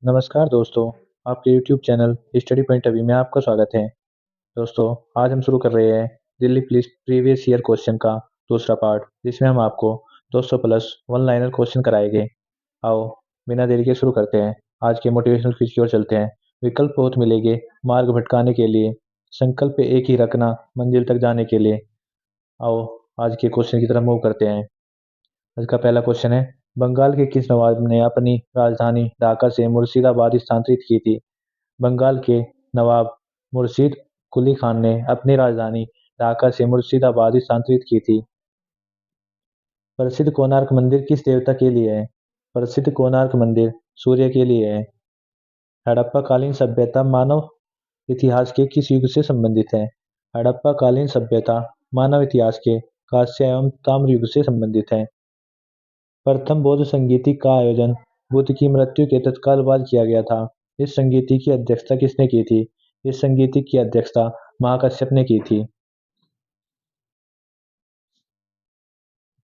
नमस्कार दोस्तों, आपके YouTube चैनल स्टडी पॉइंट अभी में आपका स्वागत है। दोस्तों, आज हम शुरू कर रहे हैं Delhi police previous year question का दूसरा पार्ट, जिसमें हम आपको 200 प्लस वन लाइनर क्वेश्चन कराएंगे। आओ, बिना देरी के शुरू करते हैं। आज के मोटिवेशनल क्विज की ओर चलते हैं। विकल्प बहुत मिलेंगे मार्ग भटकाने के लिए, संकल्प एक ही रखना मंजिल तक जाने के लिए। आओ, आज के क्वेश्चन की तरफ मूव करते हैं। आज का पहला क्वेश्चन है, बंगाल के किस नवाब ने अपनी राजधानी ढाका से मुर्शिदाबाद स्थानांतरित की थी? बंगाल के नवाब मुर्शीद कुली खान ने अपनी राजधानी ढाका से मुर्शिदाबाद स्थानांतरित की थी। प्रसिद्ध कोणार्क मंदिर किस देवता के लिए है? प्रसिद्ध कोणार्क मंदिर सूर्य के लिए है। हड़प्पा कालीन सभ्यता मानव इतिहास के किस युग से संबंधित है? हड़प्पा कालीन सभ्यता मानव इतिहास के कांस्य एवं ताम्र युग से संबंधित है। प्रथम बौद्ध संगीति का आयोजन बुद्ध की मृत्यु के तत्काल बाद किया गया था। इस संगीति की अध्यक्षता किसने की थी? इस संगीति की अध्यक्षता महाकश्यप ने की थी।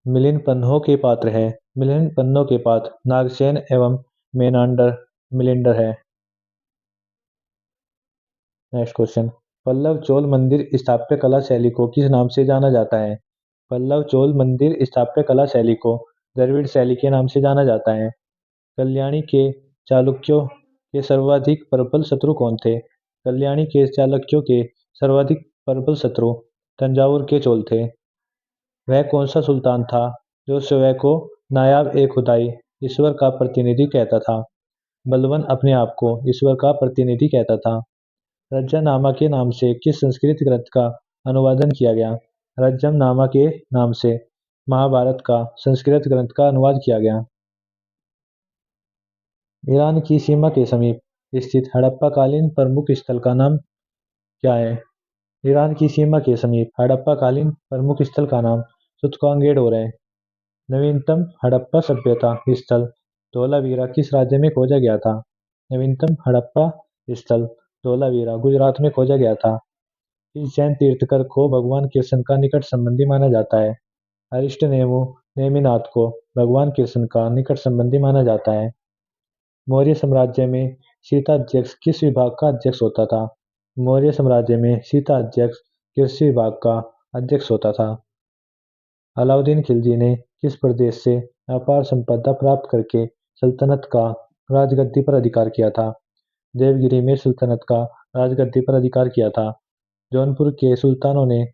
मिलिंद पन्हो के पात्र है। मिलिंद पन्हो के पात्र नागसेन एवं मेनांडर मिलिंडर है। नेक्स्ट क्वेश्चन, पल्लव चोल मंदिर स्थापत्य कला शैली को किस नाम से जाना जाता है? पल्लव चोल मंदिर स्थापत्य कला शैली को द्रविड़ शैली के नाम से जाना जाता है। कल्याणी के चालुक्यों के सर्वाधिक प्रबल शत्रु कौन थे? कल्याणी के चालुक्यों के सर्वाधिक प्रबल शत्रु तंजावुर के चोल थे। वह कौन सा सुल्तान था जो स्वयं को नायाब ए खुदाई ईश्वर का प्रतिनिधि कहता था? बलबन अपने आप को ईश्वर का प्रतिनिधि कहता था। रज्जानामा के नाम से किस संस्कृत ग्रंथ का अनुवादन किया गया? रज्जमनामा के नाम से महाभारत का संस्कृत ग्रंथ का अनुवाद किया गया। ईरान की सीमा के समीप स्थित हड़प्पा-कालीन प्रमुख स्थल का नाम क्या है? ईरान की सीमा के समीप हड़प्पा-कालीन प्रमुख स्थल का नाम सुत्कांगेडोर है। नवीनतम हड़प्पा सभ्यता स्थल धोलावीरा किस राज्य में खोजा गया था? नवीनतम हड़प्पा स्थल धोलावीरा गुजरात में खोजा गया था। इस जैन तीर्थकर को भगवान कृष्ण का निकट संबंधी माना जाता है? अरिष्टनेमु नेमिनाथ को भगवान कृष्ण का निकट संबंधी माना जाता है। मौर्य साम्राज्य में सीता अध्यक्ष किस विभाग का अध्यक्ष होता था? मौर्य साम्राज्य में सीता अध्यक्ष कृषि विभाग का अध्यक्ष होता था। अलाउद्दीन खिलजी ने किस प्रदेश से अपार संपदा प्राप्त करके सल्तनत का राजगद्दी पर अधिकार किया था? देवगिरी में सल्तनत का राजगद्दी पर अधिकार किया था। जौनपुर के सुल्तानों ने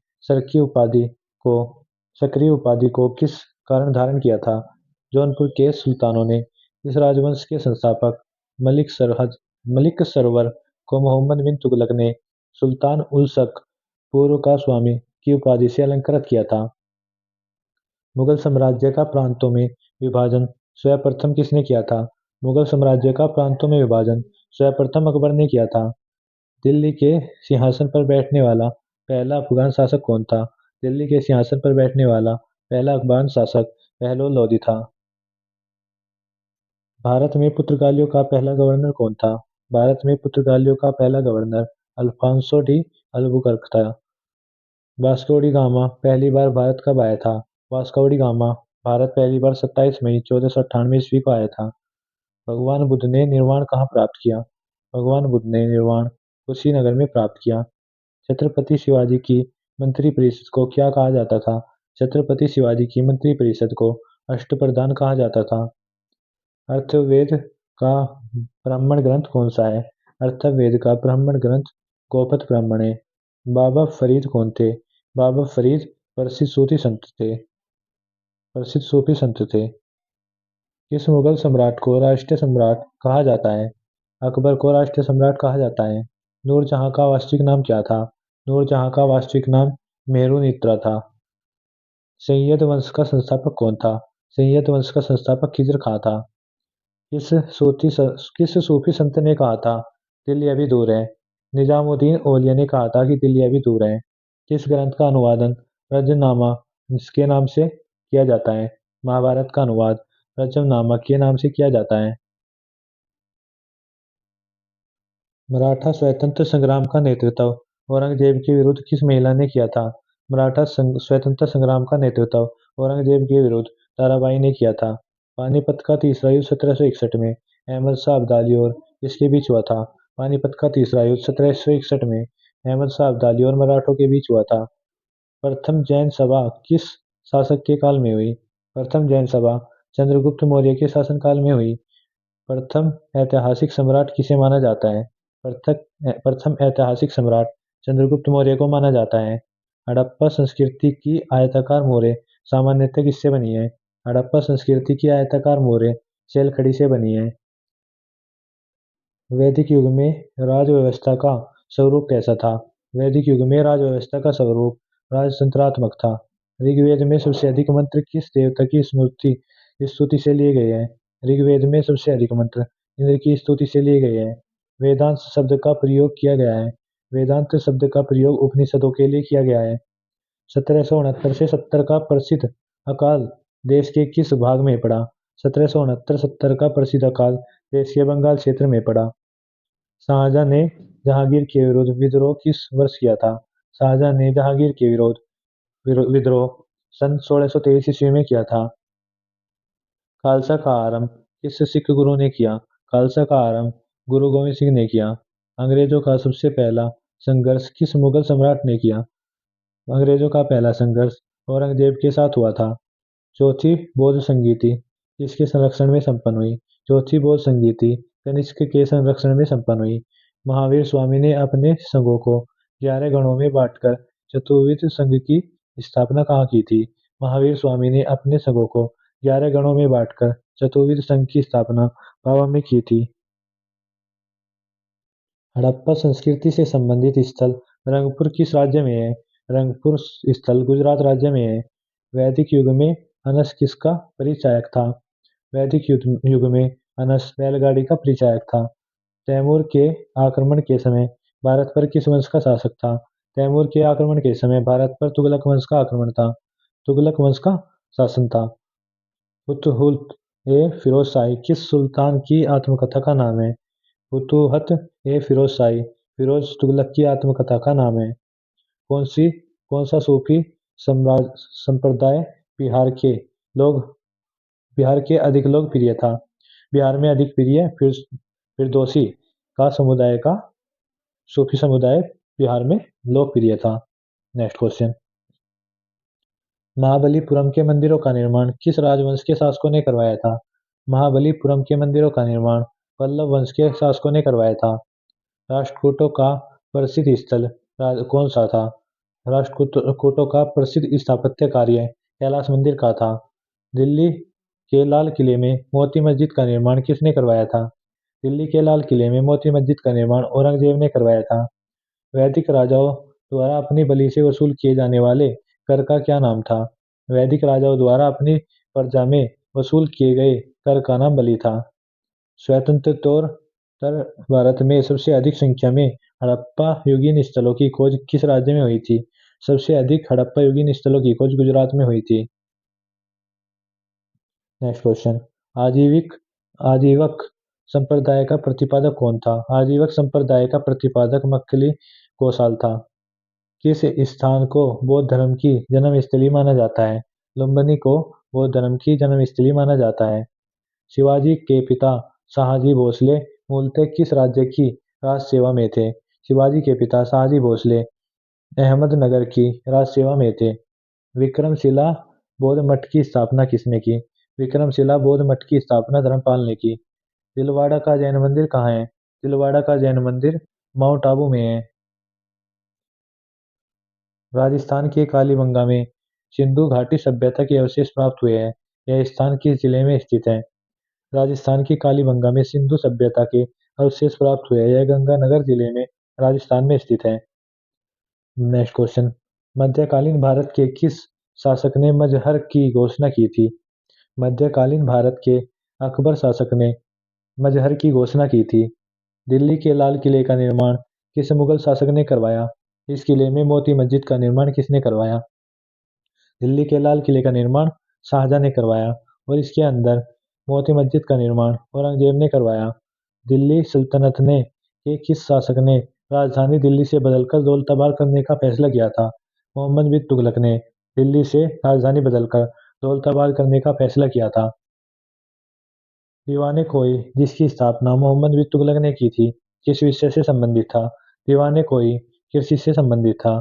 को सक्रिय उपाधि को किस कारण धारण किया था? जौनपुर के सुल्तानों ने इस राजवंश के संस्थापक मलिक सरवर को मोहम्मद बिन तुगलक ने सुल्तान उल शक पूर्व का स्वामी की उपाधि से अलंकृत किया था। मुगल साम्राज्य का प्रांतों में विभाजन सर्वप्रथम किसने किया था? मुगल साम्राज्य का प्रांतों में विभाजन सर्वप्रथम अकबर ने किया था। दिल्ली के सिंहासन पर बैठने वाला पहला अफगान शासक कौन था? दिल्ली के सिंहासन पर बैठने वाला पहला अफगान शासक पहलवान लोदी था। भारत में पुर्तगालियों का पहला गवर्नर कौन था? भारत में पुर्तगालियों का पहला गवर्नर अल्फांसो डी अल्बुकर्क था। वास्को डी गामा पहली बार भारत कब आया था? वास्को डी गामा भारत पहली बार 27 मई 1498 ईस्वी को आया था। भगवान बुद्ध ने निर्वाण कहाँ प्राप्त किया? भगवान बुद्ध ने निर्वाण कुशीनगर में प्राप्त किया। छत्रपति शिवाजी की मंत्रिपरिषद को क्या कहा जाता था? छत्रपति शिवाजी की मंत्रिपरिषद को अष्टप्रधान कहा जाता था। अथर्ववेद का ब्राह्मण ग्रंथ कौन सा है? अथर्ववेद का ब्राह्मण ग्रंथ गोपथ ब्राह्मण है। बाबा फरीद कौन थे? बाबा फरीद प्रसिद्ध सूफी संत थे। किस मुगल सम्राट को राष्ट्रीय सम्राट कहा जाता है? अकबर को राष्ट्रीय सम्राट कहा जाता है। नूरजहां का वास्तविक नाम क्या था? नूरजहां का वास्तविक नाम मेहरुनिद्रा था। सैयद वंश का संस्थापक कौन था? सैयद वंश का संस्थापक खिज्र खां था। किस सूफी संत ने कहा था दिल्ली अभी दूर है? निजामुद्दीन औलिया ने कहा था कि दिल्ली अभी दूर है। किस ग्रंथ का अनुवादन रजनामा के नाम से किया जाता है? महाभारत का अनुवाद रजमनामा के नाम से किया जाता है। मराठा स्वतंत्रता संग्राम का नेतृत्व औरंगजेब के विरुद्ध किस महिला ने किया था? स्वतंत्रता संग्राम का नेतृत्व औरंगजेब के विरुद्ध ताराबाई ने किया था। पानीपत का तीसरा युद्ध 1761 में अहमद शाह अब्दाली और किसके बीच हुआ था? पानीपत का तीसरा युद्ध 1761 में अहमद शाह अब्दाली और मराठों के बीच हुआ था। प्रथम जैन सभा किस शासक के काल में हुई? प्रथम जैन सभा चंद्रगुप्त मौर्य के शासनकाल में हुई। प्रथम ऐतिहासिक सम्राट किसे माना जाता है? प्रथम ऐतिहासिक सम्राट चंद्रगुप्त मौर्य को माना जाता है। हड़प्पा संस्कृति की आयताकार मोहरें सामान्यतः किससे बनी है? हड़प्पा संस्कृति की आयताकार मोहरें चेलखड़ी से बनी है। वैदिक युग में राज व्यवस्था का स्वरूप कैसा था? वैदिक युग में राज व्यवस्था का स्वरूप राजतंत्रात्मक था। ऋग्वेद में सबसे अधिक मंत्र किस देवता की स्मृति स्तुति से लिए गए हैं? ऋग्वेद में सबसे अधिक मंत्र इंद्र की स्तुति से लिए गए हैं। वेदांत शब्द का प्रयोग किया गया है। वेदांत शब्द का प्रयोग उपनिषदों के लिए किया गया है। 1769 से 70 का प्रसिद्ध अकाल देश के किस भाग में पड़ा? 1769-70 का प्रसिद्ध अकाल देश के बंगाल क्षेत्र में पड़ा। शाहजहां ने जहांगीर के विरुद्ध विद्रोह किस वर्ष किया था? शाहजहां ने जहांगीर के विद्रोह सन 1623 ईस्वी में किया था। खालसा का आरंभ किस सिख गुरु ने किया? खालसा का आरंभ गुरु गोविंद सिंह ने किया। अंग्रेजों का सबसे पहला संघर्ष किस मुगल सम्राट ने किया? अंग्रेजों का पहला संघर्ष औरंगजेब के साथ हुआ था। चौथी बौद्ध संगीति किसके संरक्षण में संपन्न हुई? चौथी बौद्ध संगीति कनिष्क के संरक्षण में संपन्न हुई। महावीर स्वामी ने अपने संघों को 11 गणों में बांटकर चतुर्विध संघ की स्थापना कहाँ की थी? महावीर स्वामी ने अपने संघों को 11 गणों में बांटकर चतुर्विध संघ की स्थापना पावा में की थी। हड़प्पा संस्कृति से संबंधित स्थल रंगपुर किस राज्य में है? रंगपुर स्थल गुजरात राज्य में है। वैदिक युग में अनस किसका परिचायक था? वैदिक युग में अनस बैलगाड़ी का परिचायक था। तैमूर के आक्रमण के समय भारत पर किस वंश का शासक था? तैमूर के आक्रमण के समय भारत पर तुगलक वंश का आक्रमण था। तुगलक वंश का शासन था। फुतुहुत ए फिरोज शाही किस सुल्तान की आत्मकथा का नाम है? फुतुहत ए फिरोज शाही फिरोज तुगलक की आत्मकथा का नाम है। कौन सी कौन सा सूफी संप्रदाय लोग बिहार के अधिक लोकप्रिय था? बिहार में अधिक प्रिय फिरदौसी का समुदाय का सूफी समुदाय बिहार में लोकप्रिय था। Next question. महाबलीपुरम के मंदिरों का निर्माण किस राजवंश के शासकों ने करवाया था? महाबलीपुरम के मंदिरों का निर्माण पल्लव वंश के शासकों ने करवाया था। राष्ट्रकूटों का प्रसिद्ध स्थल कौन सा था? राष्ट्रकूटों का प्रसिद्ध स्थापत्य कार्य कैलाश मंदिर का था। दिल्ली के लाल किले में मोती मस्जिद का निर्माण किसने करवाया था? दिल्ली के लाल किले में मोती मस्जिद का निर्माण औरंगजेब ने करवाया था। वैदिक राजाओं द्वारा अपनी बलि से वसूल किए जाने वाले कर का क्या नाम था? वैदिक राजाओं द्वारा अपनी प्रजा में वसूल किए गए कर का नाम बलि था। स्वतंत्रोत्तर भारत में सबसे अधिक संख्या में हड़प्पा युगीन स्थलों की खोज किस राज्य में हुई थी? सबसे अधिक हड़प्पा युगीन स्थलों की खोज गुजरात में हुई थी। Next question. आजीवक संप्रदाय का प्रतिपादक कौन था? आजीवक संप्रदाय का प्रतिपादक मक्कली कौशल था। किस स्थान को बौद्ध धर्म की जन्मस्थली माना जाता है? लुम्बिनी को बौद्ध धर्म की जन्मस्थली माना जाता है। शिवाजी के पिता शाहजी भोसले मूलतः किस राज्य की राज सेवा में थे? शिवाजी के पिता शाहजी भोसले अहमदनगर की राज सेवा में थे। विक्रमशिला बौद्ध मठ की स्थापना किसने की? विक्रमशिला बौद्ध मठ की स्थापना धर्मपाल ने की। दिलवाड़ा का जैन मंदिर कहाँ है? दिलवाड़ा का जैन मंदिर माउंट आबू में है। राजस्थान के कालीबंगा में सिंधु घाटी सभ्यता के अवशेष प्राप्त हुए हैं। यह स्थान किस जिले में स्थित है? राजस्थान के कालीबंगा में सिंधु सभ्यता के अवशेष प्राप्त हुए हैं। यह गंगानगर जिले में राजस्थान में स्थित है। Next question. मध्यकालीन भारत के किस शासक ने मजहर की घोषणा की थी? मध्यकालीन भारत के अकबर शासक ने मजहर की घोषणा की थी। दिल्ली के लाल किले का निर्माण किस मुगल शासक ने करवाया? इस किले में मोती मस्जिद का निर्माण किसने करवाया? दिल्ली के लाल किले का निर्माण शाहजहां ने करवाया और इसके अंदर मोती मस्जिद का निर्माण औरंगजेब ने करवाया। दिल्ली सल्तनत ने के किस शासक ने राजधानी दिल्ली से बदलकर दौलताबाद करने का फैसला किया था? मोहम्मद बिन तुगलक ने दिल्ली से राजधानी बदलकर दौलताबाद करने का फैसला किया था। दीवाने खोई, जिसकी स्थापना मोहम्मद बिन तुगलक ने की थी, किस विषय से संबंधित था? दीवाने खोई कृषि से संबंधित था।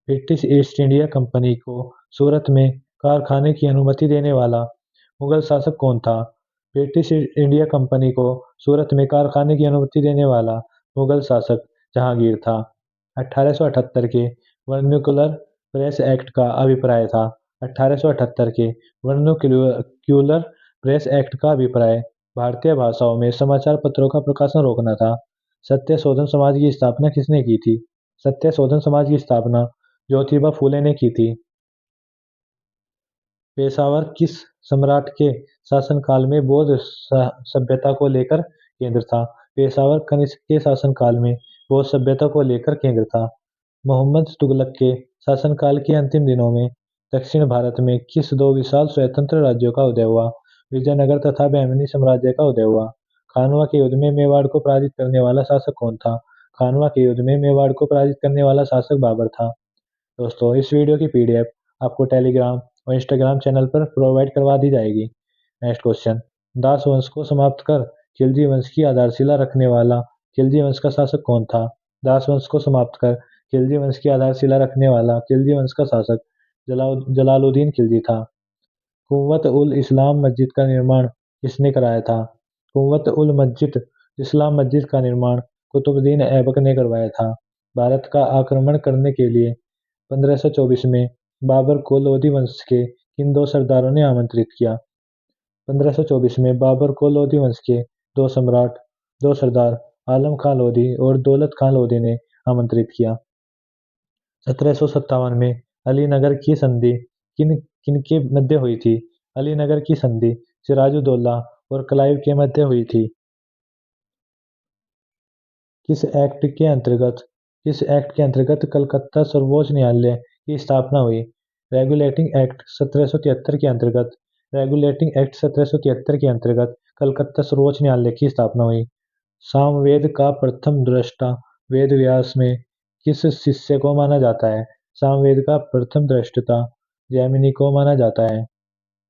ब्रिटिश ईस्ट इंडिया कंपनी को सूरत में कारखाने की अनुमति देने वाला मुगल शासक कौन था? ब्रिटिश ईस्ट इंडिया कंपनी को सूरत में कारखाने की अनुमति देने वाला मुगल शासक जहांगीर था। 1878 के वर्नाक्युलर प्रेस एक्ट का अभिप्राय था। 1878 के वर्नाक्युलर प्रेस एक्ट का अभिप्राय भारतीय भाषाओं में समाचार पत्रों का प्रकाशन रोकना था। सत्य शोधन समाज की स्थापना किसने की थी? सत्य शोधन समाज की स्थापना ज्योतिबा फूले ने की थी। पेशावर किस सम्राट के शासनकाल में बौद्ध सभ्यता को लेकर केंद्र था? पेशावर कनिष्क के शासनकाल में बौद्ध सभ्यता को लेकर केंद्र था। मोहम्मद तुगलक के शासनकाल के अंतिम दिनों में दक्षिण भारत में किस दो विशाल स्वतंत्र राज्यों का उदय हुआ? विजयनगर तथा बहमनी साम्राज्य का उदय हुआ। खानवा के युद्ध में मेवाड़ को पराजित करने वाला शासक कौन था? खानवा के युद्ध में मेवाड़ को पराजित करने वाला शासक बाबर था। दोस्तों, इस वीडियो की पीडीएफ आपको टेलीग्राम और इंस्टाग्राम चैनल पर प्रोवाइड करवा दी जाएगी। Next question. दास वंश को समाप्त कर खिलजी वंश की आधारशिला रखने वाला खिलजी वंश का शासक कौन था? दास वंश को समाप्त कर खिलजी वंश की आधारशिला रखने वाला खिलजी वंश का शासक जलालुद्दीन खिलजी था। कुव्वत उल इस्लाम मस्जिद का निर्माण किसने कराया था? कुव्वत उल मस्जिद इस्लाम मस्जिद का निर्माण कुतुबुद्दीन ऐबक ने करवाया था। भारत का आक्रमण करने के लिए 1524 में बाबर को लोधी वंश के किन दो सरदारों ने आमंत्रित किया? 1524 में बाबर को लोधी वंश के दो सरदार आलम खां लोधी और दौलत खां लोधी ने आमंत्रित किया। 1757 में अलीनगर की संधि किन किनके मध्य हुई थी? अलीनगर की संधि सिराजुद्दौला और क्लाइव के मध्य हुई थी। किस एक्ट के अंतर्गत किस एक्ट के अंतर्गत कलकत्ता सर्वोच्च न्यायालय की स्थापना हुई? रेगुलेटिंग एक्ट 1773 के अंतर्गत रेगुलेटिंग एक्ट 1773 के अंतर्गत कलकत्ता सर्वोच्च न्यायालय की स्थापना हुई। सामवेद का प्रथम दृष्टा वेद व्यास में किस शिष्य को माना जाता है? सामवेद का प्रथम दृष्टा जैमिनी को माना जाता है।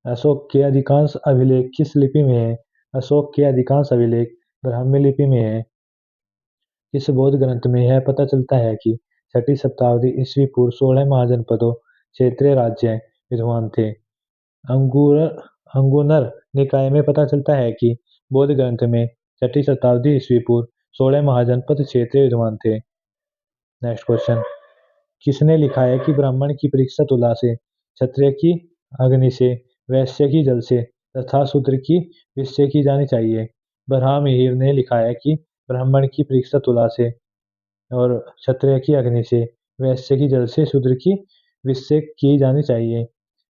अशोक के अधिकांश अभिलेख किस लिपि में है? अशोक के अधिकांश अभिलेख ब्राह्मी लिपि में है। इस बौद्ध ग्रंथ में यह पता चलता है कि छठी शताब्दी ईस्वी पूर्व 16 महाजनपदों क्षेत्रीय राज्य विद्वान थे। अंगूर अंगुनर निकाय में पता चलता है कि बौद्ध ग्रंथ में छठी शताब्दी ईस्वी पूर्व 16 महाजनपद क्षेत्रीय विद्वान थे। Next question. किसने लिखा है कि ब्राह्मण की परीक्षा तुला से, क्षत्रिय की अग्नि से, वैश्य की जल से तथा शूद्र की विष से की जानी चाहिए? बरहामिहिर ने लिखा है कि ब्राह्मण की परीक्षा तुला से और क्षत्रिय की अग्नि से, वैश्य की जल से, शूद्र की विष से की जानी चाहिए।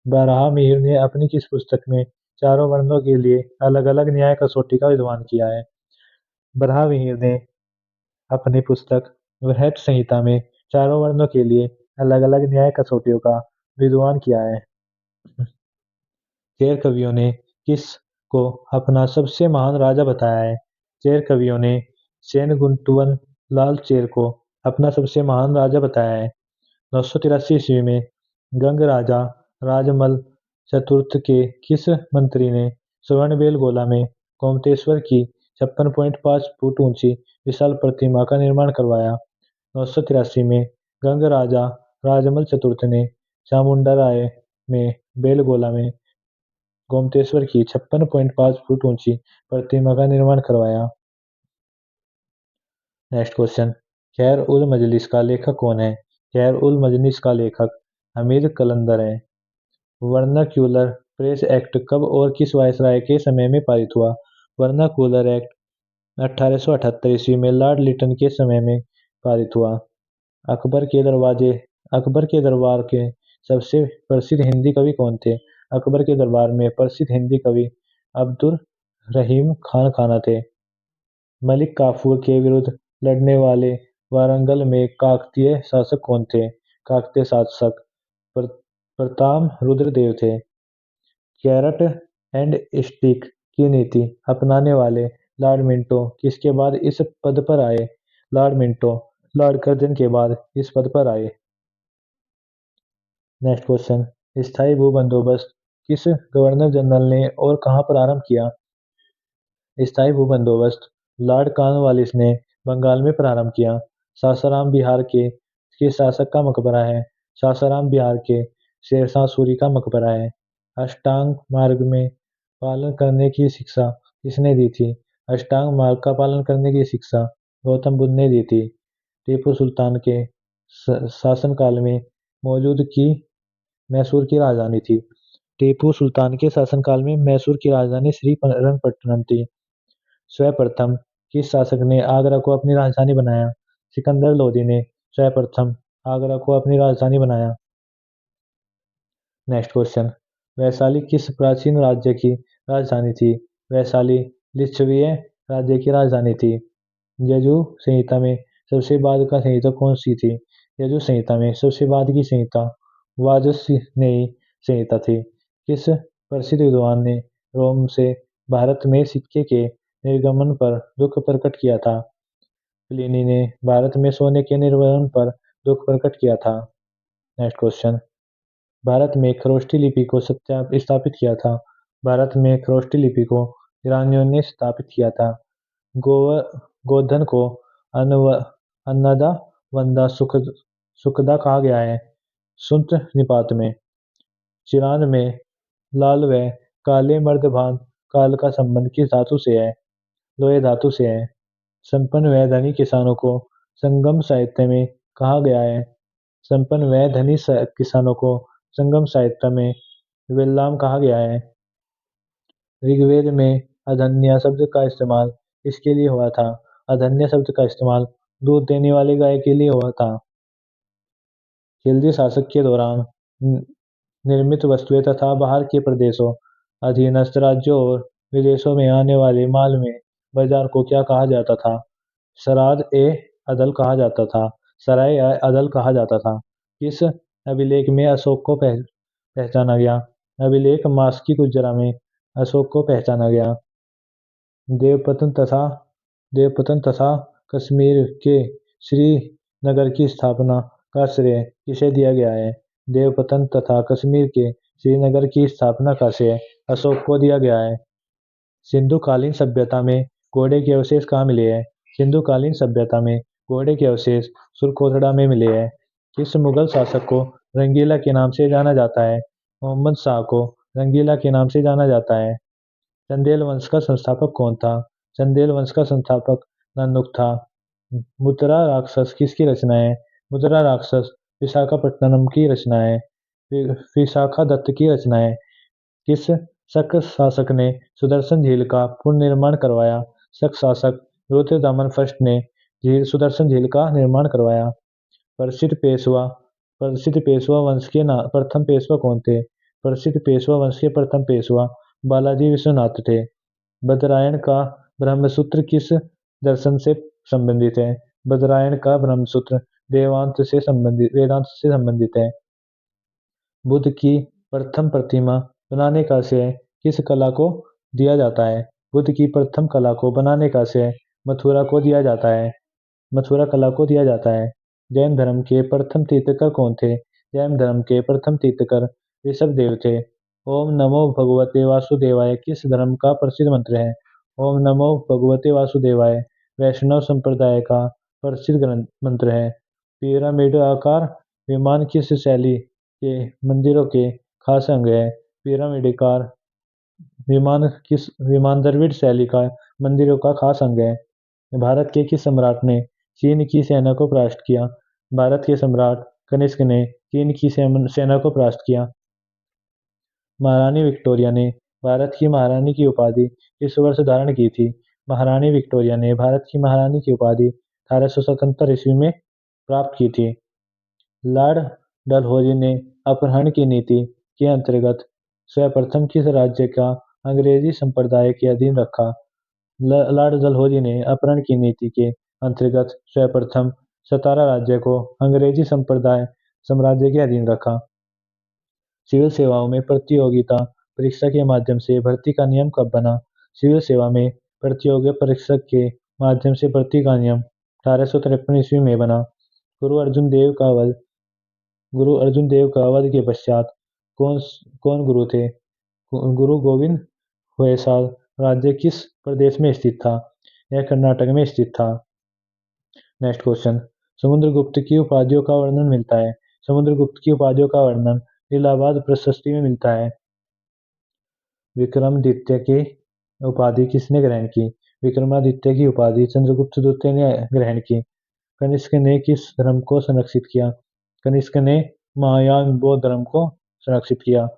बरहामिहिर ने अपनी किस पुस्तक में चारों वर्णों के लिए अलग अलग न्याय कसौटी का विद्वान किया है? बरहामिहिर ने अपनी पुस्तक बृहत संहिता में चारों वर्णों के लिए अलग अलग न्याय कसौटियों का विद्वान किया है। चेर कवियों ने किस को अपना सबसे महान राजा बताया है? चेर कवियों ने सेनगुंटुवन लाल चेर को अपना सबसे महान राजा बताया है। 983 ईस्वी में गंग राजा राजमल चतुर्थ के किस मंत्री ने स्वर्णबेल गोला में गोमतेश्वर की 56.5 फुट ऊंची विशाल प्रतिमा का निर्माण करवाया? 983 में गंग राजा राजमल चतुर्थ ने चामुंडा राय में बेलगोला में गोमतेश्वर की 56.5 फुट ऊंची प्रतिमा का निर्माण करवाया। Next question. खैर उल मजलिस का लेखक कौन है? खैर उल मजलिस का लेखक हमीद कलंदर है। वर्नाक्यूलर प्रेस एक्ट कब और किस वायसराय के समय में पारित हुआ? वर्नाक्यूलर एक्ट 1878 ईस्वी में लॉर्ड लिटन के समय में पारित हुआ। अकबर के दरवाजे अकबर के दरबार के सबसे प्रसिद्ध हिंदी कवि कौन थे? अकबर के दरबार में प्रसिद्ध हिंदी कवि अब्दुल रहीम खान खाना थे। मलिक काफूर के विरुद्ध लड़ने वाले वारंगल में काकतीय शासक कौन थे? काकतीय शासक पर, प्रताप रुद्र देव थे। कैरट एंड स्टिक की नीति अपनाने वाले लॉर्ड मिंटो किसके बाद इस पद पर आए? लॉर्ड मिंटो लॉर्ड कर्जन के बाद इस पद पर आए। Next question. स्थायी भू बंदोबस्त किस गवर्नर जनरल ने और कहां पर आरंभ किया? स्थायी भूबंदोबस्त लॉर्ड कॉर्नवालिस ने बंगाल में प्रारंभ किया। सासाराम बिहार के शासक का मकबरा है। सासाराम बिहार के शेरशाह सूरी का मकबरा है। अष्टांग मार्ग में पालन करने की शिक्षा किसने दी थी? अष्टांग मार्ग का पालन करने की शिक्षा गौतम बुद्ध ने दी थी। टीपू सुल्तान के शासनकाल में मौजूद की मैसूर की राजधानी थी। टीपू सुल्तान के शासनकाल में मैसूर की राजधानी श्रीरंगपट्टनम थी। सर्वप्रथम किस शासक ने आगरा को अपनी राजधानी बनाया? सिकंदर लोदी ने सर्वप्रथम आगरा को अपनी राजधानी बनाया। नेक्स्ट क्वेश्चन, वैशाली किस प्राचीन राज्य की राजधानी थी? वैशाली लिच्छविय राज्य की राजधानी थी। यजु संहिता में सबसे बाद का संहिता कौन सी थी? यजु संहिता में सबसे बाद की संहिता वाजस्नेयी संहिता थी। किस प्रसिद्ध विद्वान ने रोम से भारत में सिक्के के निर्गमन पर दुख प्रकट किया था? प्लिनी ने भारत में सोने के निर्गमन पर दुख प्रकट किया था। नेक्स्ट क्वेश्चन, भारत में खरोष्ठी लिपि को स्थापित किया था। भारत में खरोष्ठी लिपि को ईरानियों ने स्थापित किया था। गोधन को अन्नदा वंदा सुखदा कहा गया है। सुंत निपात में चिरान में लाल व काले मर्दभान काल का संबंध किस धातु से है? लोहे धातु से है। संपन्न व धनी किसानों को संगम साहित्य में कहा गया है। संपन्न व धनी किसानों को संगम साहित्य में वेल्लाम कहा गया है। ऋग्वेद में अधन्या शब्द का इस्तेमाल किसके लिए हुआ था? अधन्या शब्द का इस्तेमाल दूध देने वाली गाय के लिए हुआ था। खिलजी शासक के दौरान निर्मित वस्तुएं तथा बाहर के प्रदेशों, अधीनस्थ राज्यों और विदेशों में आने वाले माल में बाजार को क्या कहा जाता था? सराद ए अदल कहा जाता था। सराय ए अदल कहा जाता था। किस अभिलेख में अशोक को पहचाना गया? अभिलेख मास्की गुजरा में अशोक को पहचाना गया। देवपतन तथा देवपतन तथा कश्मीर के श्रीनगर की स्थापना का श्रेय किसे दिया गया है? देवपतन तथा कश्मीर के श्रीनगर की स्थापना का श्रेय अशोक को दिया गया है। सिंधुकालीन सभ्यता में घोड़े के अवशेष कहाँ मिले हैं? सिंधुकालीन सभ्यता में घोड़े के अवशेष सुरकोटड़ा में मिले हैं। किस मुगल शासक को रंगीला के नाम से जाना जाता है? मोहम्मद शाह को रंगीला के नाम से जाना जाता है। चंदेल वंश का संस्थापक कौन था? चंदेल वंश का संस्थापक नंदुक था। मुद्रा राक्षस किसकी रचना है? मुद्रा राक्षस विशाखापट्टनम की रचना है। विशाखा दत्त की रचना है। किस शक शासक ने सुदर्शन झील का पुनर्निर्माण करवाया? शक शासक रुद्रदमन फर्स्ट ने सुदर्शन झील का निर्माण करवाया। प्रसिद्ध पेशवा प्रसिद्ध पेशवा वंश के प्रथम पेशवा कौन थे? प्रसिद्ध पेशवा वंश के प्रथम पेशवा बालाजी विश्वनाथ थे। बदरायण का ब्रह्मसूत्र किस दर्शन से संबंधित है? बदरायण का ब्रह्मसूत्र वेदांत से संबंधित है। बुद्ध की प्रथम प्रतिमा बनाने का श्रेय किस कला को दिया जाता है? बुद्ध की प्रथम कला को बनाने का श्रेय मथुरा को दिया जाता है। मथुरा कला को दिया जाता है। जैन धर्म के प्रथम तीर्थकर कौन थे? जैन धर्म के प्रथम तीर्थकर ऋषभदेव थे। ओम नमो भगवते वासुदेवाय किस धर्म का प्रसिद्ध मंत्र है? ओम नमो भगवते वासुदेवाय वैष्णव संप्रदाय का प्रसिद्ध मंत्र है। पिरामिड आकार विमान किस शैली के मंदिरों के खास अंग है? पिरामिडाकार विमान द्रविड़ शैली का मंदिरों का खास अंग है। भारत के किस सम्राट ने चीन की सेना को परास्त किया? भारत के सम्राट कनिष्क ने चीन की सेना को परास्त किया। महारानी विक्टोरिया ने भारत की महारानी की उपाधि किस वर्ष धारण की थी? महारानी विक्टोरिया ने भारत की महारानी की उपाधि 1877 ईस्वी में प्राप्त की थी। लॉर्ड डलहौजी ने अपहरण की नीति के अंतर्गत सर्वप्रथम किस राज्य का अंग्रेजी संप्रदाय के अधीन रखा? लॉर्ड डलहौजी ने अपहरण की नीति के अंतर्गत सर्वप्रथम 17 राज्य को अंग्रेजी साम्राज्य के अधीन रखा। सिविल सेवाओं में प्रतियोगिता परीक्षा के माध्यम से भर्ती का नियम कब बना? सिविल सेवा में प्रतियोगिता परीक्षा के माध्यम से भर्ती का नियम 1853 ईस्वी में बना। गुरु अर्जुन देव का वध के पश्चात कौन कौन गुरु थे? गुरु गोविंद हुए साल राज्य किस प्रदेश में स्थित था? यह कर्नाटक में स्थित था। नेक्स्ट क्वेश्चन, समुद्रगुप्त की उपाधियों का वर्णन मिलता है। समुद्रगुप्त की उपाधियों का वर्णन इलाहाबाद प्रशस्ति में मिलता है। विक्रमादित्य की उपाधि किसने ग्रहण की? विक्रमादित्य की उपाधि चंद्रगुप्त द्वितीय ने ग्रहण की। कनिष्क ने किस धर्म को संरक्षित किया? कनिष्क ने महायान बौद्ध धर्म को संरक्षित किया।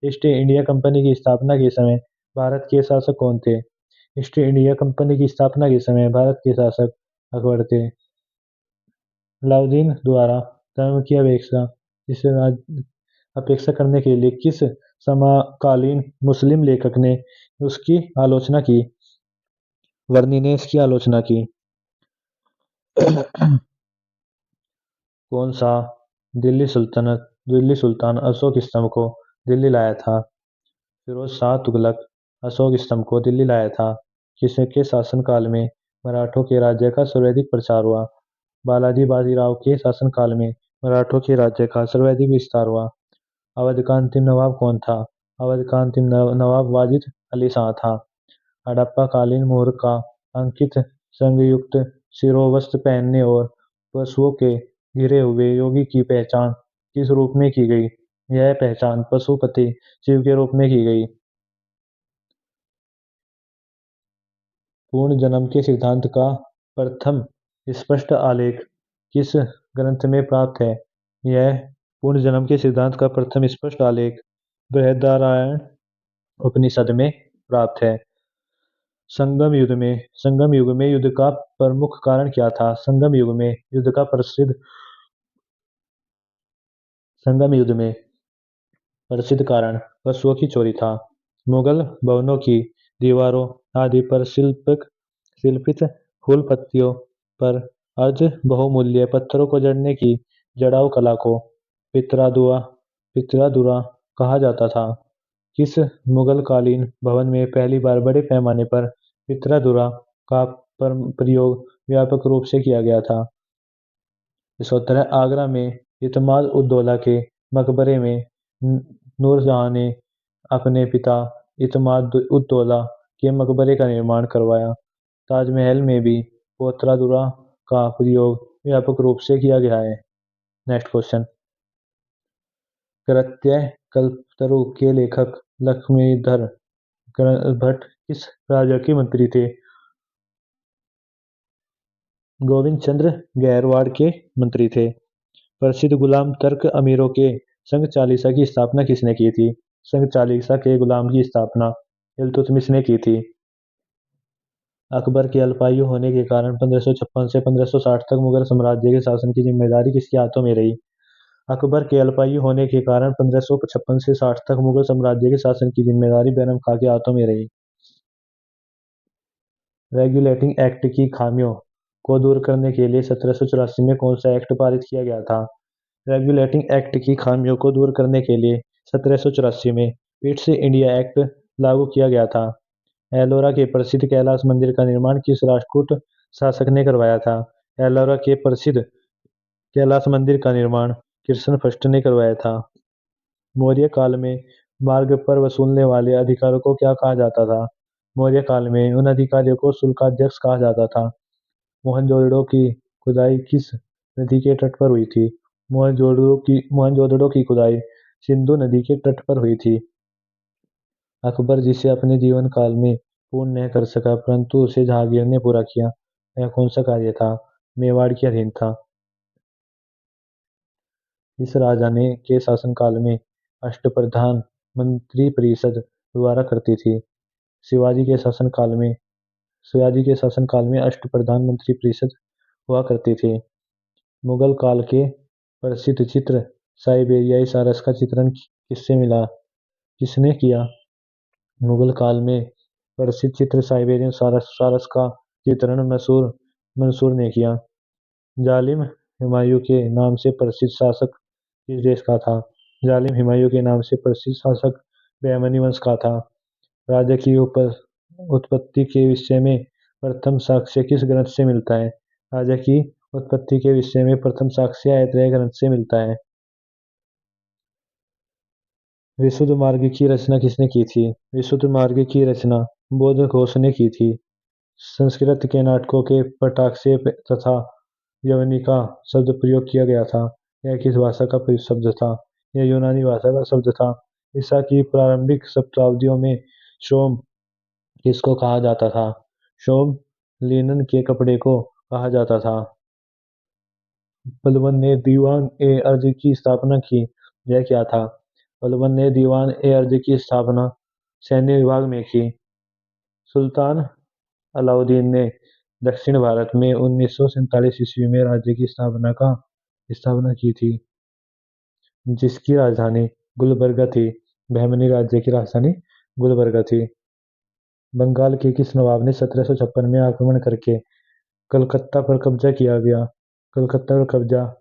ईस्ट इंडिया कंपनी की स्थापना के समय भारत के शासक कौन थे? ईस्ट इंडिया कंपनी की स्थापना के समय भारत के शासक अकबर थे। अलाउद्दीन द्वारा धर्म की अपेक्षा करने के लिए किस समकालीन मुस्लिम लेखक ने उसकी आलोचना की? वर्णी ने इसकी आलोचना की। कौन सा दिल्ली सुल्तान अशोक स्तंभ को दिल्ली लाया था? फिरोज शाह तुगलक अशोक स्तंभ को दिल्ली लाया था। किसके शासनकाल में मराठों के राज्य का सर्वाधिक प्रचार हुआ? बालाजी बाजीराव के शासनकाल में मराठों के राज्य का सर्वाधिक विस्तार हुआ। अवध का अंतिम नवाब कौन था? अवध का अंतिम नवाब वाजिद अली शाह था। हड़प्पा कालीन मोहर का अंकित संयुक्त शिरोवस्त्र पहनने और पशुओं के घिरे हुए योगी की पहचान किस रूप में की गई? यह पहचान पशुपति शिव के रूप में की गई। पूर्ण जन्म के सिद्धांत का प्रथम स्पष्ट आलेख किस ग्रंथ में प्राप्त है? यह पूर्ण जन्म के सिद्धांत का प्रथम स्पष्ट आलेख बृहदारण्यक उपनिषद में प्राप्त है। संगम युग में युद्ध का प्रमुख कारण क्या था? संगम युद्ध में प्रसिद्ध कारण पशुओं की चोरी था। मुगल भवनों की दीवारों आदि पर शिल्पित फूल पत्तियों पर अर्ध बहुमूल्य पत्थरों को जड़ने की जड़ाऊ कला को पितरादुआ पितरादुरा कहा जाता था। किस मुगलकालीन भवन में पहली बार बड़े पैमाने पर पितरादुरा का प्रयोग व्यापक रूप से किया गया था? इस उत्तर आगरा में इत्माद उद दौला के मकबरे में नूरजहां ने अपने पिता इत्माद उद दौला के मकबरे का निर्माण करवाया। ताजमहल में भी पोतरादुरा का प्रयोग व्यापक रूप से किया गया है। नेक्स्ट क्वेश्चन, कृत्य कल्पतरु के लेखक लक्ष्मीधर भट्ट किस राजा के मंत्री थे? गोविंद चंद्र गहरवाड़ के मंत्री थे। प्रसिद्ध गुलाम तर्क अमीरों के संघ चालीसा की स्थापना किसने की थी? संघ चालीसा के गुलाम की स्थापना इल्तुतमिश ने की थी। अकबर के अल्पायु होने के कारण 1556 से 1560 तक मुगल साम्राज्य के शासन की जिम्मेदारी किसके हाथों में रही? अकबर के अल्पायु होने के कारण 1556 से 60 तक मुगल साम्राज्य के शासन की जिम्मेदारी बैरम खां के हाथों में रही। रेगुलेटिंग एक्ट की खामियों को दूर करने के लिए 1784 में कौन सा एक्ट पारित किया गया था? रेगुलेटिंग एक्ट की खामियों को दूर करने के लिए 1784 में ईस्ट इंडिया एक्ट लागू किया गया था। एलोरा के प्रसिद्ध कैलाश मंदिर का निर्माण किस राष्ट्रकूट शासक ने करवाया था? एलोरा के प्रसिद्ध कैलाश मंदिर का निर्माण कृष्ण फर्स्ट ने करवाया था। मौर्य काल में मार्ग पर वसूलने वाले अधिकारियों को क्या कहा जाता था? मौर्य काल में उन अधिकारियों को शुल्काध्यक्ष कहा जाता था। मोहनजोदड़ो की खुदाई किस नदी के तट पर हुई थी? मोहनजोदड़ो की खुदाई सिंधु नदी के तट पर हुई थी। अकबर जिसे अपने जीवन काल में पूर्ण नहीं कर सका परंतु उसे जहांगीर ने पूरा किया, यह कौन सा कार्य था? मेवाड़ के अधीन था। इस राजा ने के शासनकाल में अष्टप्रधान मंत्री परिषद हुआ करती थी। शिवाजी के शासनकाल में अष्टप्रधान मंत्री परिषद हुआ करती थी। मुगल काल के प्रसिद्ध चित्र साइबेरियाई सारस का चित्रण किसने किया? मुगल काल में प्रसिद्ध चित्र साइबेरियन सारस का चित्रण मंसूर ने किया। जालिम हुमायूं के नाम से प्रसिद्ध शासक किस देश का था? जालिम हुमायूं के नाम से प्रसिद्ध शासक बहमनी वंश का था। राज्य की उत्पत्ति के विषय में प्रथम साक्ष्य किस ग्रंथ से मिलता है? राज्य की उत्पत्ति के विषय में प्रथम साक्ष्य ऐतरेय ग्रंथ से मिलता है। विशुद्ध मार्ग की रचना किसने की थी? विशुद्ध मार्ग की रचना बौद्ध घोष ने की थी। संस्कृत के नाटकों के पटाक्षेप तथा यवनिका शब्द प्रयोग किया गया था। यह किस भाषा का शब्द था? यह यूनानी भाषा का शब्द था। ईसा की प्रारंभिक शताब्दियों में शोम किसको कहा जाता था? शोम लिनन के कपड़े को कहा जाता था। बलबन ने दीवान ए अर्ज की स्थापना की। यह क्या था? बलबन ने दीवान ए अर्ज की स्थापना सैन्य विभाग में की। सुल्तान अलाउद्दीन ने दक्षिण भारत में 1947 ईस्वी में राज्य की स्थापना की थी, जिसकी राजधानी गुलबर्गा थी। बहमनी राज्य की राजधानी गुलबर्गा थी। बंगाल के किस नवाब ने 1756 में आक्रमण करके कलकत्ता पर कब्जा किया गया? कलकत्ता पर कब्जा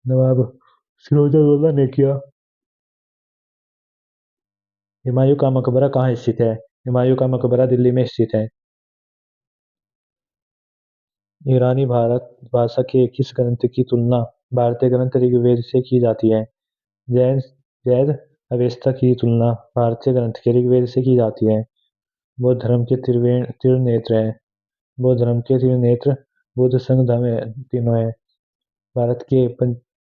नवाब सिराजुद्दौला ने किया। हुमायूं का मकबरा कहाँ स्थित है? हुमायूं का मकबरा दिल्ली में स्थित है। ईरानी भारत भाषा के किस ग्रंथ की तुलना भारतीय ग्रंथ ऋग्वेद से की जाती है? जैन जैन अवेस्ता की तुलना भारतीय ग्रंथ के ऋग्वेद से की जाती है। बौद्ध धर्म के त्रिनेत्र हैं। बौद्ध धर्म के त्रिनेत्र बुद्ध संघ धर्म तीनों हैं। भारत के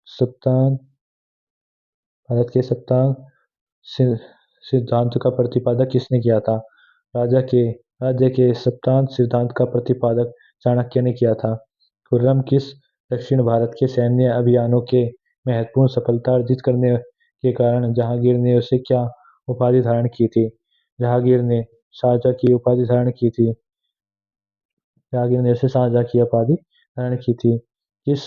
सप्तांग भारत के सप्तांग सि- सिद्धांत का प्रतिपादक किसने किया था? राजा के राज्य के सप्तांग सिद्धांत का प्रतिपादक चाणक्य ने किया था। खुर्रम किस दक्षिण भारत के सैन्य अभियानों के महत्वपूर्ण सफलता अर्जित करने के कारण जहांगीर ने उसे क्या उपाधि धारण की थी? जहांगीर ने शाहजहाँ की उपाधि धारण की थी। जहांगीर ने उसे शाहजहाँ की उपाधि धारण की थी। किस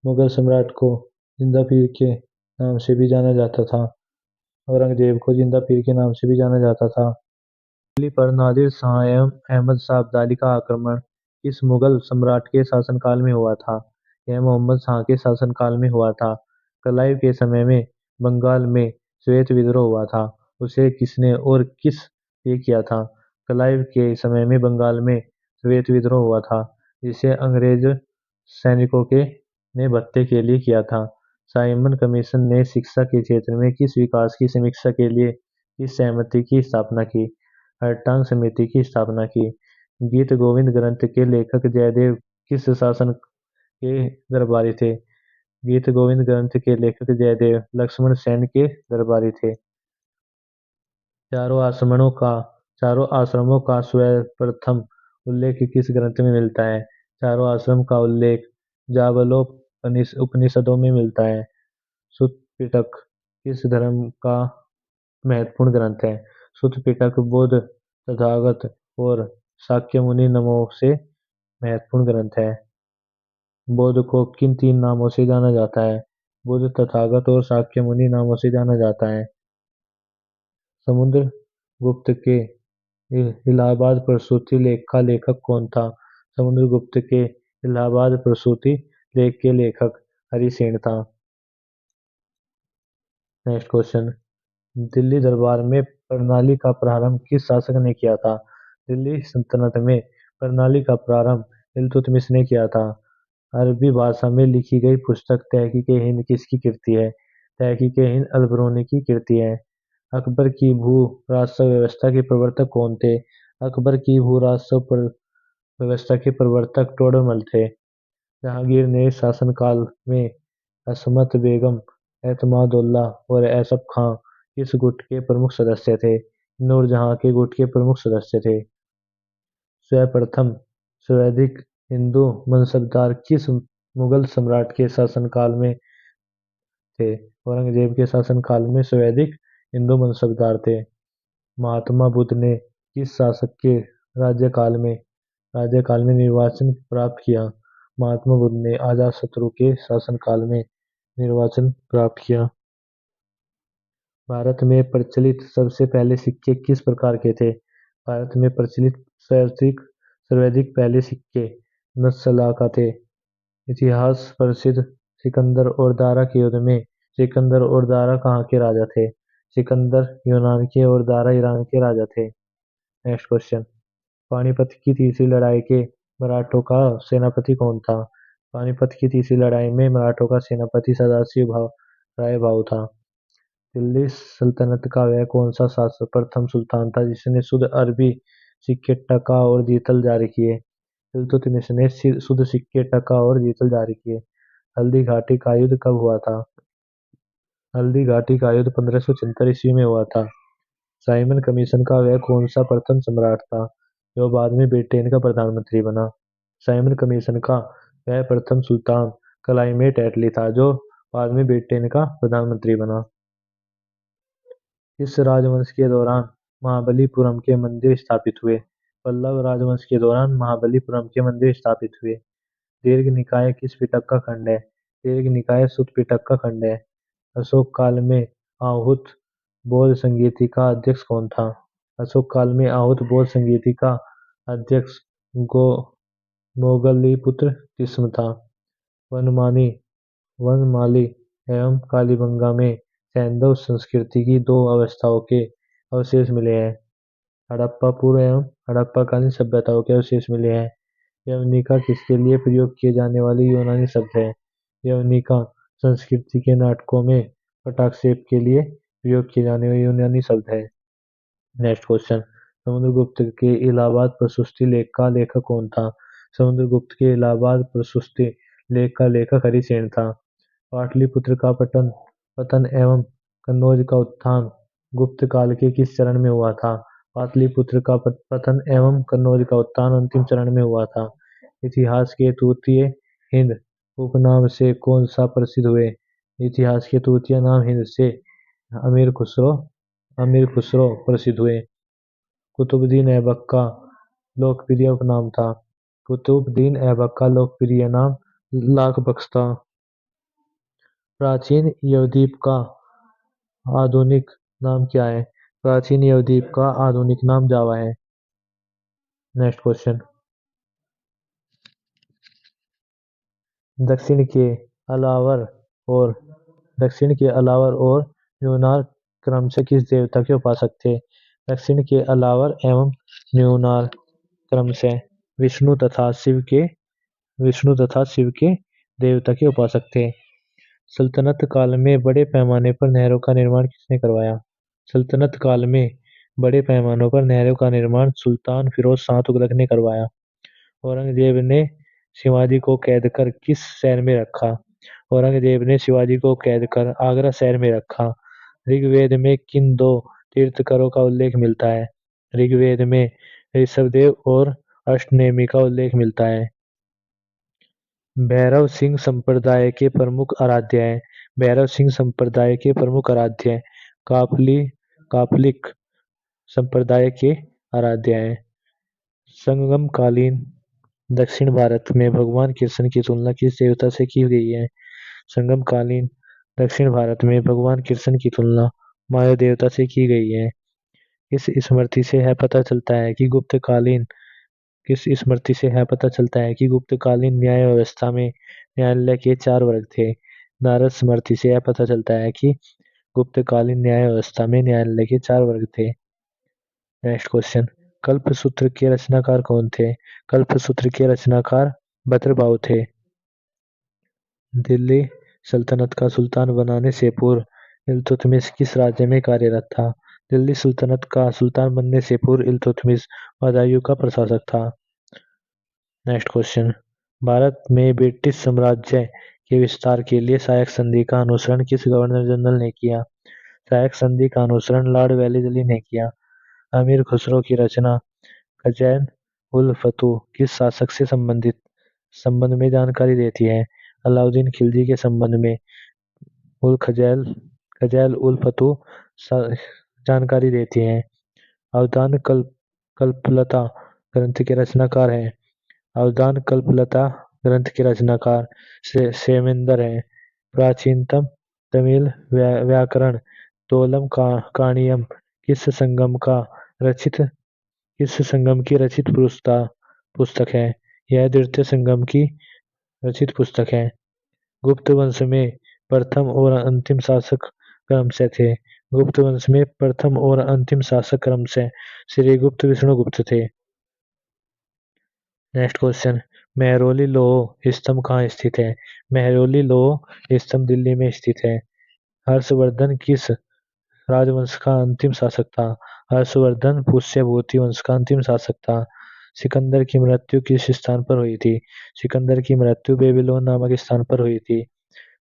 मुगल सम्राट को जिंदा पीर के नाम से भी जाना जाता था? औरंगजेब को जिंदा पीर के नाम से भी जाना जाता था। दिल्ली पर नादिर शाह एवं अहमद शाह अब्दाली का आक्रमण किस मुगल सम्राट के शासनकाल में हुआ था? यह मोहम्मद शाह के शासनकाल में हुआ था। क्लाइव के समय में बंगाल में श्वेत विद्रोह हुआ था। उसे किसने और किस लिए किया था? क्लाइव के समय में बंगाल में श्वेत विद्रोह हुआ था, जिसे अंग्रेज सैनिकों के ने भत्ते के लिए किया था। साइमन कमीशन ने शिक्षा के क्षेत्र में किस विकास की समीक्षा के लिए किस समिति की स्थापना की? हर्टांग समिति की स्थापना की। गीत गोविंद ग्रंथ के लेखक जयदेव किस शासन के दरबारी थे? गीत गोविंद ग्रंथ के लेखक जयदेव लक्ष्मण सेन के दरबारी थे। चारों आश्रमों का चारों आश्रमों का सर्वप्रथम उल्लेख किस ग्रंथ में मिलता है? चारों आश्रम का उल्लेख उपनिषदों में मिलता है। सुत्त पिटक किस धर्म का महत्वपूर्ण ग्रंथ है? सुत्त पिटक बुद्ध, तथागत और शाक्यमुनि नामों से महत्वपूर्ण ग्रंथ है। बौद्ध को किन तीन नामों से जाना जाता है? बुद्ध, तथागत और शाक्यमुनि नामों से जाना जाता है। समुद्रगुप्त के इलाहाबाद प्रसूति लेख का लेखक कौन था? समुद्रगुप्त के इलाहाबाद प्रसूति लेख के लेखक हरिसेन था। Next question. दिल्ली दरबार में प्रणाली का प्रारंभ किस शासक ने किया था? दिल्ली सल्तनत में प्रणाली का प्रारंभ इल्तुतमिश ने किया था। अरबी भाषा में लिखी गई पुस्तक तहकीक-ए-हिंद किसकी कृति है? तहकीक-ए-हिंद अल-बरूनी की कृति है। अकबर की भू राजस्व व्यवस्था के प्रवर्तक कौन थे? अकबर की भू राजस्व व्यवस्था के प्रवर्तक टोडरमल थे। जहांगीर ने शासनकाल में असमत बेगम, एतमादुल्ला और ऐसफ खां किस गुट के प्रमुख सदस्य थे? नूरजहां के गुट के प्रमुख सदस्य थे। सर्वप्रथम सर्वाधिक हिंदू मनसबदार किस मुगल सम्राट के शासनकाल में थे? औरंगजेब के शासनकाल में सर्वाधिक हिंदू मनसबदार थे। महात्मा बुद्ध ने किस शासक के राज्यकाल में निर्वाचन प्राप्त किया? महात्मा बुद्ध ने अजातशत्रु के शासनकाल में निर्वाचन प्राप्त किया। भारत में प्रचलित सबसे पहले सिक्के किस प्रकार के थे? भारत में प्रचलित सर्वाधिक पहले सिक्के नस्ला का थे। इतिहास प्रसिद्ध सिकंदर और दारा के युद्ध में सिकंदर और दारा कहाँ के राजा थे? सिकंदर यूनान के और दारा ईरान के राजा थे। Next question. पानीपत की तीसरी लड़ाई के मराठों का सेनापति कौन था? पानीपत की तीसरी लड़ाई में मराठों का सेनापति सदाशिव राय भाऊ था। दिल्ली सल्तनत का वह कौन सा शासक प्रथम सुल्तान था जिसने शुद्ध अरबी सिक्के टका और जीतल जारी किए। इल्तुतमिश ने शुद्ध सिक्के टका और जीतल जारी किए। हल्दी घाटी का युद्ध कब हुआ था? हल्दी घाटी का युद्ध 1576 ईस्वी में हुआ था। साइमन कमीशन का वह कौन सा प्रथम सम्राट था जो बाद में ब्रिटेन का प्रधानमंत्री बना? साइमन कमीशन का वह प्रथम सुल्तान क्लाइमेट एटली था जो बाद में ब्रिटेन का प्रधानमंत्री बना। किस राजवंश के दौरान महाबलीपुरम के मंदिर स्थापित हुए? पल्लव राजवंश के दौरान महाबलीपुरम के मंदिर स्थापित हुए। दीर्घ निकाय किस पिटक का खंड है? दीर्घ निकाय सुत्त पिटक का खंड है। अशोक काल में आहूत बौद्ध संगीति का अध्यक्ष कौन था? अशोक काल में आहूत बौद्ध संगीति का अध्यक्ष गो मोगलीपुत्र तिस्म था। वनमाली वनमाली एवं कालीबंगा में सैंधव संस्कृति की दो अवस्थाओं के अवशेष मिले हैं। हड़प्पा पूर्व एवं हड़प्पाकालीन सभ्यताओं के अवशेष मिले हैं। यवनिका किसके लिए प्रयोग किए जाने वाले यूनानी शब्द है? यवनिका संस्कृति के नाटकों में पटाक्षेप के लिए प्रयोग किए जाने वाले यूनानी शब्द है। नेक्स्ट क्वेश्चन, समुद्रगुप्त के इलाहाबाद प्रशस्ति लेख का लेखक कौन था? समुद्रगुप्त के इलाहाबाद प्रशस्ति लेख का लेखक हरिसेन था। पाटलिपुत्र का पतन एवं कन्नौज का उत्थान गुप्त काल के किस चरण में हुआ था? पाटलिपुत्र का पतन एवं कन्नौज का उत्थान अंतिम चरण में हुआ था। इतिहास के तूतीय हिंद उपनाम से कौन सा प्रसिद्ध हुए? इतिहास के तूतीय नाम हिंद से अमीर खुसरो प्रसिद्ध हुए। कुतुबुद्दीन ऐबक का लोकप्रिय उपनाम था। कुतुबुद्दीन ऐबक का लोकप्रिय नाम लाख बख्श था। प्राचीन यवद्वीप का आधुनिक नाम क्या है? प्राचीन यवद्वीप का आधुनिक नाम जावा है। नेक्स्ट क्वेश्चन, दक्षिण के अलावर और न्यूनार क्रमशः किस देवता के उपासक थे? दक्षिण के अलावर एवं न्यूनार क्रमशः विष्णु तथा शिव के देवता के उपासक थे। सल्तनत काल में बड़े पैमाने पर नहरों का निर्माण किसने करवाया? सल्तनत काल में बड़े पैमानों पर नहरों का निर्माण सुल्तान फिरोज शाह तुगलक ने करवाया। औरंगजेब ने शिवाजी को कैद कर किस शहर में रखा? औरंगजेब ने शिवाजी को कैद कर आगरा शहर में रखा। ऋग्वेद में किन दो तीर्थंकरों का उल्लेख मिलता है? ऋग्वेद में ऋषभदेव और अष्टनेमी का उल्लेख मिलता है। भैरव सिंह संप्रदाय के प्रमुख आराध्य हैं। भैरव सिंह संप्रदाय के प्रमुख आराध्य कापलिक संप्रदाय के आराध्य हैं। संगमकालीन दक्षिण भारत में भगवान कृष्ण की तुलना किस देवता से की गई है? संगमकालीन दक्षिण भारत में भगवान कृष्ण की तुलना महादेव देवता से की गई है। इस स्मृति से है पता चलता है कि गुप्तकालीन न्याय व्यवस्था में न्यायालय के 4 वर्ग थे। नारद स्मृति से यह पता चलता है कि गुप्तकालीन न्याय व्यवस्था में न्यायालय के 4 वर्ग थे। नेक्स्ट क्वेश्चन, कल्पसूत्र के रचनाकार कौन थे? कल्पसूत्र के रचनाकार भद्रबाहु थे। दिल्ली सल्तनत का सुल्तान बनाने से पूर्व इल्तुतमिश किस राज्य में कार्यरत था? दिल्ली सल्तनत का सुल्तान बनने से पूर्व इल्तुतमिश बदायूं का प्रशासक था। नेक्स्ट क्वेश्चन, भारत में ब्रिटिश साम्राज्य के विस्तार के लिए सहायक संधि का अनुसरण किस गवर्नर जनरल ने किया? सहायक संधि का अनुसरण लॉर्ड वेलेस्ली ने किया। अमीर खुसरो की रचना खजैन उल फतूह किस शासक से संबंध में जानकारी देती है? अलाउद्दीन खिलजी के संबंध में खजैल उल फतूह जानकारी देती है। अवदान कल्पलता ग्रंथ के रचनाकार हैं। अवदान कल्पलता ग्रंथ के रचनाकार क्षेमेंद्र हैं। प्राचीनतम तमिल व्याकरण तोलम काणियम किस संगम की रचित पुस्तक है? यह द्वितीय संगम की रचित पुस्तक है। गुप्त वंश में प्रथम और अंतिम शासक क्रमशः थे। गुप्त वंश में प्रथम और अंतिम शासक क्रमशः श्रीगुप्त विष्णुगुप्त थे। नेक्स्ट क्वेश्चन, मेहरौली लौह स्तंभ कहाँ स्थित है? मेहरौली लौह स्तंभ दिल्ली में स्थित है। हर्षवर्धन किस राजवंश का अंतिम शासक था। हर्षवर्धन पुष्यभूति वंश का अंतिम शासक था। सिकंदर की मृत्यु किस स्थान पर हुई थी? सिकंदर की मृत्यु बेबीलोन नामक स्थान पर हुई थी।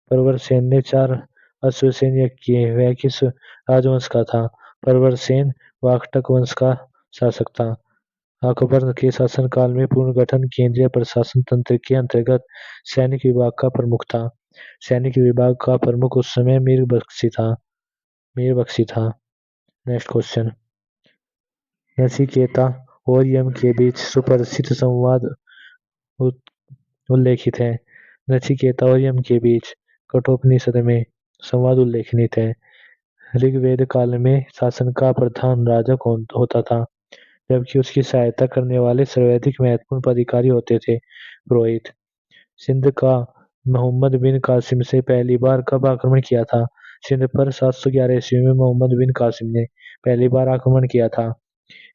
प्रवरसेन ने 4 अश्वसेन यज्ञ किए, वह किस राजवंश का था? प्रवरसेन वाकाटक वंश का शासक था। अकबर के शासनकाल में पुनर्गठन केंद्रीय प्रशासन तंत्र के अंतर्गत सैनिक विभाग का प्रमुख था। सैनिक विभाग का प्रमुख उस समय मीर बख्शी था। Next question. नचिकेता और यम के बीच सुप्रसिद्ध संवाद उ- उल्लेखित है। नचिकेता और यम के बीच कठोपनिषद में संवाद उल्लेखित है। ऋग्वेद काल में शासन का प्रधान राजा कौन होता था, जबकि उसकी सहायता करने वाले सर्वाधिक महत्वपूर्ण पदाधिकारी होते थे पुरोहित। सिंध का मोहम्मद बिन कासिम से पहली बार कब आक्रमण किया था? सिंध पर 711 ईस्वी में मोहम्मद बिन कासिम ने पहली बार आक्रमण किया था।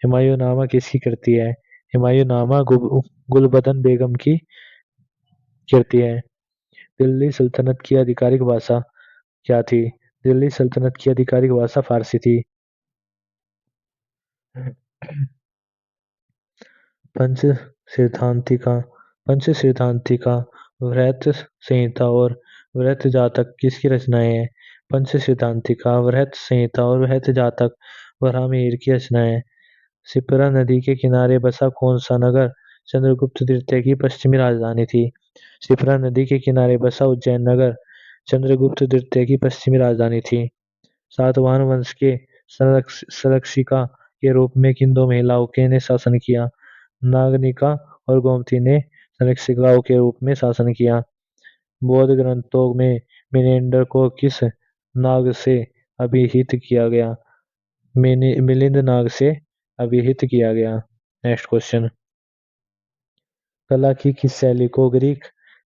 हुमायूंनामा किसकी कृति है? हुमायूंनामा गुलबदन बेगम की कृति है। दिल्ली सल्तनत की आधिकारिक भाषा क्या थी? दिल्ली सल्तनत की आधिकारिक भाषा फारसी थी। पंच सिद्धांतिका पंच सिद्धांतिका वृहत संहिता और वृहत जातक किसकी रचनाएं हैं? पंच सिद्धांतिका, वृहत संहिता और वृहत जातक वराहमिहिर की रचनाएं। शिप्रा नदी के किनारे बसा कौन सा नगर चंद्रगुप्त द्वितीय की पश्चिमी राजधानी थी? शिप्रा नदी के किनारे बसा उज्जैन नगर चंद्रगुप्त द्वितीय की पश्चिमी राजधानी थी। सातवाहन वंश के संरक्षिका के रूप में किन दो महिलाओं के ने शासन किया? नागनिका और गोमती ने संरक्षिकाओं के रूप में शासन किया। बौद्ध ग्रंथों में मिनेंडर को किस नाग से अभिहित किया गया? मिलिंद नाग से अभिहित किया गया। Next question. कला की किस शैली को ग्रीक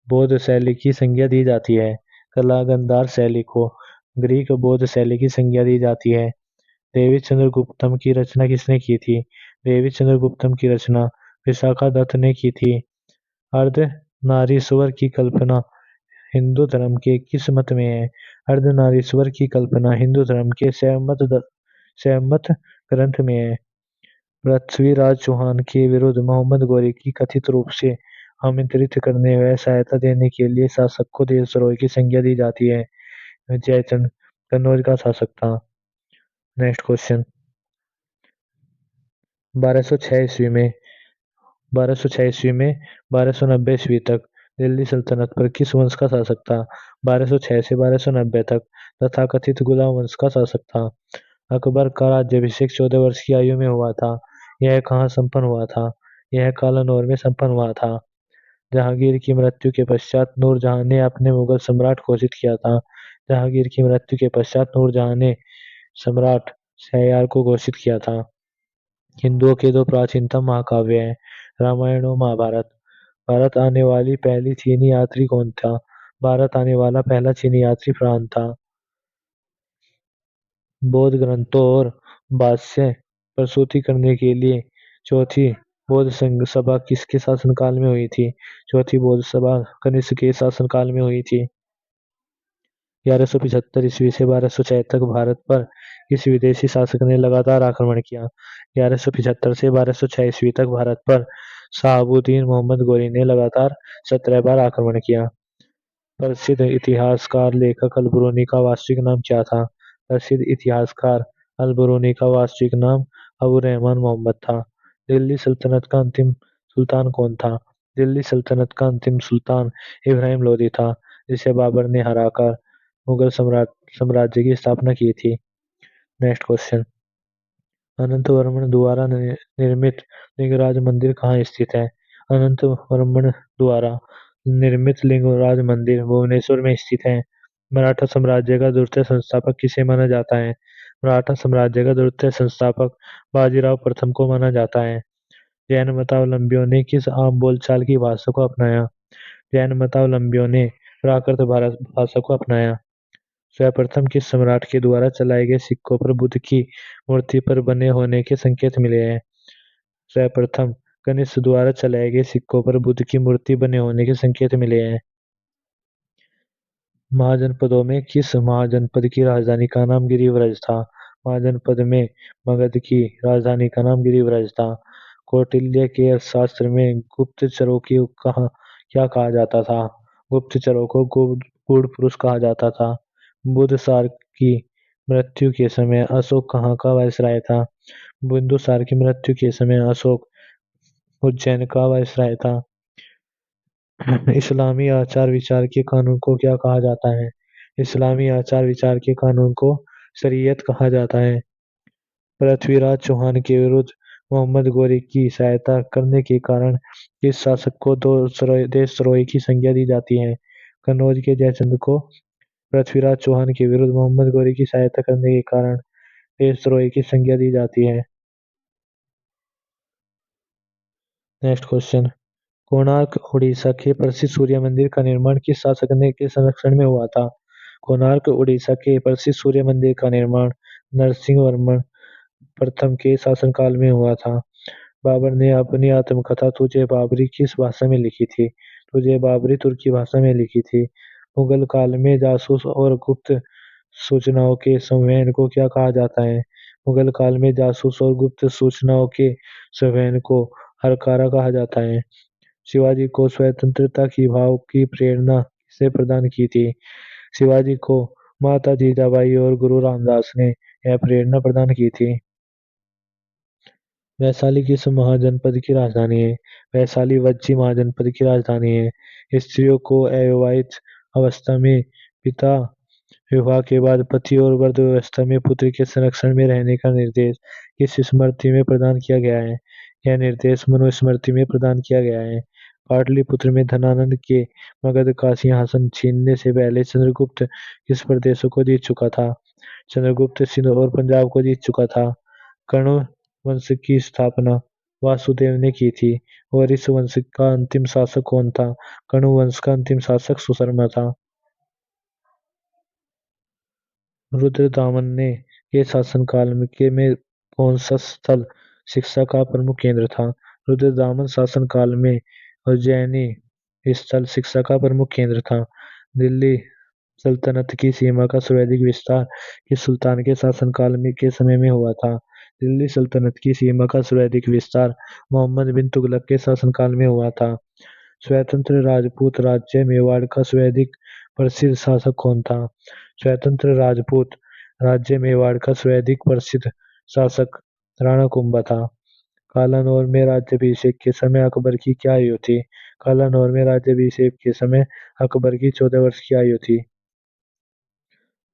बौद्ध शैली की संज्ञा दी जाती है? कला गांधार शैली को ग्रीक बौद्ध शैली की संज्ञा दी जाती है। देवी चंद्रगुप्तम की रचना किसने की थी? देवी चंद्रगुप्तम की रचना विशाखा दत्त ने की थी। अर्धनारीश्वर की कल्पना हिंदू धर्म के किस मत में है? अर्धनारीश्वर की कल्पना हिंदू धर्म के शैवमत ग्रंथ में है। पृथ्वीराज चौहान के विरुद्ध मोहम्मद गौरी की कथित रूप से आमंत्रित करने व सहायता देने के लिए शासक को देशद्रोही की संज्ञा दी जाती है। जयचंद कन्नौज का शासक था। Next question. 1206 ईस्वी में 1206 ईस्वी में 1290 ईस्वी तक दिल्ली सल्तनत पर किस वंश का शासक था? 1206 से 1290 तक तथाकथित गुलाम वंश का शासक था। अकबर का राज्याभिषेक 14 वर्ष की आयु में हुआ था। यह कहाँ संपन्न हुआ था? यह कालानौर में संपन्न हुआ था। जहांगीर की मृत्यु के पश्चात नूरजहां ने अपने मुगल सम्राट घोषित किया था। जहांगीर की मृत्यु के पश्चात नूरजहां ने सम्राट शहरयार को घोषित किया था। हिंदुओं के दो प्राचीनतम महाकाव्य हैं, रामायण और महाभारत। भारत आने वाली पहली चीनी यात्री कौन था? भारत आने वाला पहला चीनी यात्री फ्रांस था। बौद्ध ग्रंथों और भाष्य प्रस्तुति करने के लिए चौथी बौद्ध संघ सभा किसके शासनकाल में हुई थी? चौथी बौद्ध सभा कनिष्क के शासनकाल में हुई थी। 1175 ईस्वी से 1206 तक भारत पर किस विदेशी शासक ने लगातार आक्रमण किया? 1175 से 1206 ईस्वी तक भारत पर शहाबुद्दीन मोहम्मद गोरी ने लगातार 17 बार आक्रमण किया। प्रसिद्ध इतिहासकार लेखक अल-बरूनी का वास्तविक नाम क्या था? प्रसिद्ध इतिहासकार अल-बरूनी का वास्तविक नाम अबू रहमान मोहम्मद था। दिल्ली सल्तनत का अंतिम सुल्तान कौन था? दिल्ली सल्तनत का अंतिम सुल्तान इब्राहिम लोदी था, जिसे बाबर ने हराकर मुगल सम्राट साम्राज्य की स्थापना की थी। Next question. अनंत वर्मन द्वारा निर्मित लिंगराज मंदिर कहाँ स्थित है? अनंत वर्मन द्वारा निर्मित लिंगराज मंदिर भुवनेश्वर में स्थित है। मराठा साम्राज्य का द्वितीय संस्थापक किसे माना जाता है? मराठा साम्राज्य का द्वितीय संस्थापक बाजीराव प्रथम को माना जाता है। जैन मतावलंबियों ने किस आम बोलचाल की भाषा को अपनाया? जैन मतावलंबियों ने प्राकृत भारत भाषा को अपनाया। सर्वप्रथम किस सम्राट के द्वारा चलाए गए सिक्कों पर बुद्ध की मूर्ति पर बने होने के संकेत मिले हैं? सर्वप्रथम कनिष्क द्वारा चलाए गए सिक्कों पर बुद्ध की मूर्ति बने होने के संकेत मिले हैं। महाजनपदों में किस महाजनपद की राजधानी का नाम गिरिव्रज था? महाजनपद में मगध की राजधानी का नाम गिरिव्रज था। कौटिल्य के अर्थशास्त्र में गुप्तचरों की कहा क्या कहा जाता था? गुप्तचरों को गूढ़ पुरुष कहा जाता था। बुधसार की मृत्यु के समय अशोक कहाँ का वायसराय था? बिंदुसार की मृत्यु के समय अशोक उज्जैन का वायसराय था। इस्लामी आचार विचार के कानून को क्या कहा जाता है? इस्लामी आचार विचार के कानून को शरीयत कहा जाता है। पृथ्वीराज चौहान के विरुद्ध मोहम्मद गोरी की सहायता करने के कारण किस शासक को देशद्रोही की संज्ञा दी जाती है? कन्नौज के जयचंद को पृथ्वीराज चौहान के विरुद्ध मोहम्मद गोरी की सहायता करने के कारण देशद्रोही की संज्ञा दी जाती है। Next question. कोणार्क उड़ीसा के प्रसिद्ध सूर्य मंदिर का निर्माण किस शासक ने के संरक्षण में हुआ था? कोणार्क उड़ीसा के प्रसिद्ध सूर्य मंदिर का निर्माण नरसिंह वर्मन प्रथम के शासनकाल में हुआ था। बाबर ने अपनी आत्मकथा तुझे बाबरी किस भाषा में लिखी थी? तुझे बाबरी तुर्की भाषा में लिखी थी। मुगल काल में जासूस और गुप्त सूचनाओं के संवहन को क्या कहा जाता है? मुगल काल में जासूस और गुप्त सूचनाओं के संवहन को हरकारा कहा जाता है। शिवाजी को स्वतंत्रता की भाव की प्रेरणा किसने प्रदान की थी? शिवाजी को माता जीजाबाई और गुरु रामदास ने यह प्रेरणा प्रदान की थी। वैशाली किस महाजनपद की राजधानी है? वैशाली वज्जी महाजनपद की राजधानी है। स्त्रियों को अविवाहित अवस्था में पिता विवाह के बाद पति और वृद्धावस्था में पुत्र के संरक्षण में रहने का निर्देश किस स्मृति में प्रदान किया गया है? यह निर्देश मनुस्मृति में प्रदान किया गया है। पाटलिपुत्र में धनानंद के मगध का सिंहासन छीनने से पहले चंद्रगुप्त किस प्रदेशों को जीत चुका था? चंद्रगुप्त सिंध और पंजाब को जीत चुका था। कर्ण वंश की स्थापना वासुदेव ने की थी और इस वंश का अंतिम शासक कौन था? कण्व वंश का अंतिम शासक सुशर्मा था। रुद्रदामन ने के शासनकाल में कौन सा स्थल शिक्षा का प्रमुख केंद्र था? रुद्रदामन शासनकाल में उज्जैनी स्थल शिक्षा का प्रमुख केंद्र था। दिल्ली सल्तनत की सीमा का सर्वाधिक विस्तार किस सुल्तान के शासनकाल में के समय में हुआ था? दिल्ली सल्तनत की सीमा का सर्वाधिक विस्तार मोहम्मद बिन तुगलक के शासनकाल में हुआ था। स्वतंत्र राजपूत राज्य मेवाड़ का सर्वाधिक प्रसिद्ध शासक कौन था? स्वतंत्र राजपूत राज्य मेवाड़ का सर्वाधिक प्रसिद्ध शासक राणा कुंभा था। कालानौर में राज्याभिषेक के समय अकबर की क्या आयु थी? कालानौर में राज्याभिषेक के समय अकबर की 14 वर्ष की आयु थी।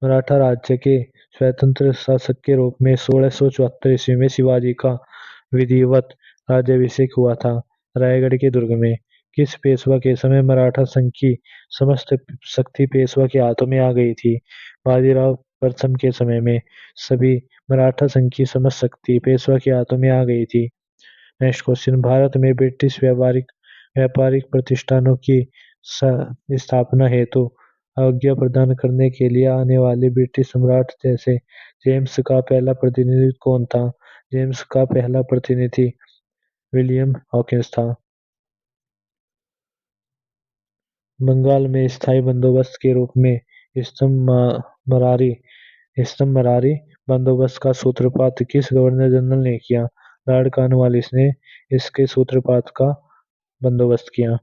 मराठा राज्य के स्वतंत्र शासक के रूप में 1674 ईस्वी में शिवाजी का विधिवत राज्याभिषेक हुआ था। रायगढ़ के दुर्ग में किस पेशवा के समय मराठा संघ की समस्त शक्ति पेशवा के हाथों में आ गई थी? बाजीराव प्रथम के समय में सभी मराठा संघ की समस्त शक्ति पेशवा के हाथों में आ गई थी। Next question. भारत में ब्रिटिश व्यापारिक प्रतिष्ठानों की स्थापना हेतु आज्ञा प्रदान करने के लिए आने वाले ब्रिटिश सम्राट जैसे जेम्स का पहला प्रतिनिधि कौन था? जेम्स का पहला प्रतिनिधि विलियम हॉकिंस था। बंगाल में स्थायी बंदोबस्त के रूप में स्तंभ मरारी बंदोबस्त का सूत्रपात किस गवर्नर जनरल ने किया? लॉर्ड कॉर्नवालिस ने इसके सूत्रपात का बंदोबस्त किया।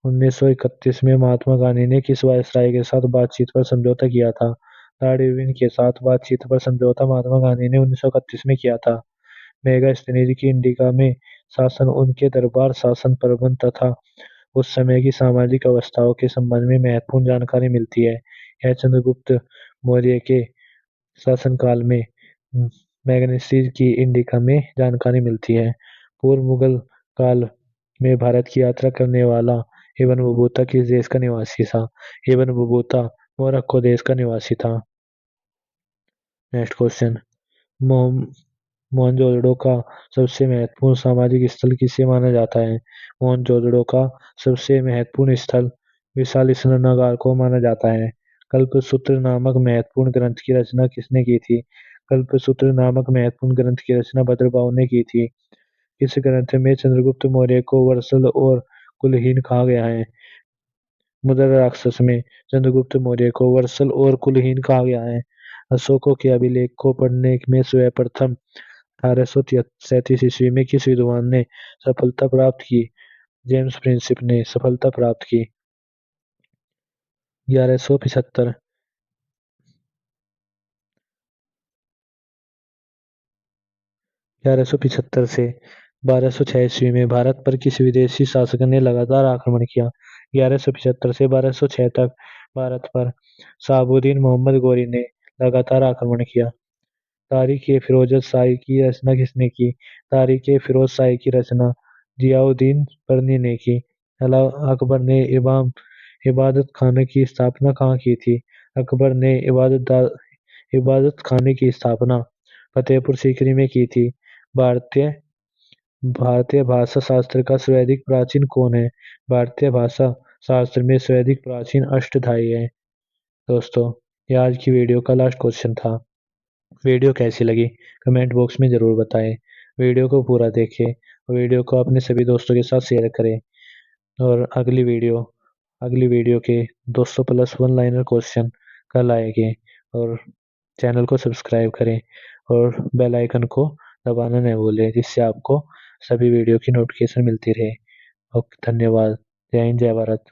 1931 में महात्मा गांधी ने किस वायसराय के साथ बातचीत पर समझौता किया था? लॉर्ड इरविन के साथ बातचीत पर समझौता महात्मा गांधी ने 1931 में किया था। मेगास्थनीज की इंडिका में शासन उनके दरबार शासन प्रबंध तथा उस समय की सामाजिक अवस्थाओं के संबंध में महत्वपूर्ण जानकारी मिलती है। यह चंद्रगुप्त मौर्य के शासनकाल में मैग्नेसीज की इंडिका में जानकारी मिलती है। पूर्व मुगल काल में भारत की यात्रा करने वाला इब्न बतूता किस देश का निवासी था? इब्न बतूता मोरक्को देश का निवासी था। Next question. मोहनजोदड़ो का सबसे महत्वपूर्ण सामाजिक स्थल किसे माना जाता है? मोहनजोदड़ो का सबसे महत्वपूर्ण स्थल विशाल स्नानागार को माना जाता है। कल्पसूत्र नामक महत्वपूर्ण ग्रंथ की रचना किसने की थी? कल्पसूत्र नामक महत्वपूर्ण ग्रंथ की रचना भद्रबाहु ने की थी। इस ग्रंथ में चंद्रगुप्त मौर्य को वत्सल और कुलहीन कहा गया है। मुद्रा राक्षस में चंद्रगुप्त मौर्य को वत्सल और कुलहीन कहा गया है। अशोकों के अभिलेख को पढ़ने में सर्वप्रथम 1837 ईस्वी में किस विद्वान ने सफलता प्राप्त की? जेम्स प्रिंसिप ने सफलता प्राप्त की। 1175 1175 से 1206 ईस्वी में भारत पर किस विदेशी शासक ने लगातार आक्रमण किया? 1175 से 1206 तक भारत पर शहाबुद्दीन मोहम्मद गोरी ने लगातार आक्रमण किया। तारीख-ए फिरोजत शाही की रचना किसने की? तारीख-ए फिरोज शाही की रचना जियाउद्दीन परनी ने की। अकबर ने इबादत खाने की स्थापना कहाँ की थी? अकबर ने इबादत खाने की स्थापना फतेहपुर सीकरी में की थी। भारतीय भारतीय भाषा शास्त्र का सर्वाधिक प्राचीन कौन है? भारतीय भाषा शास्त्र में सर्वाधिक प्राचीन अष्टधाई है। दोस्तों, ये आज की वीडियो का लास्ट क्वेश्चन था। वीडियो कैसी लगी कमेंट बॉक्स में ज़रूर बताएं। वीडियो को पूरा देखें और वीडियो को अपने सभी दोस्तों के साथ शेयर करें। और अगली वीडियो के 200 प्लस वन लाइनर क्वेश्चन कल आएंगे। और चैनल को सब्सक्राइब करें और बेल आइकन को दबाना न भूलें, जिससे आपको सभी वीडियो की नोटिफिकेशन मिलती रहे। ओके, धन्यवाद। जय हिंद, जय भारत।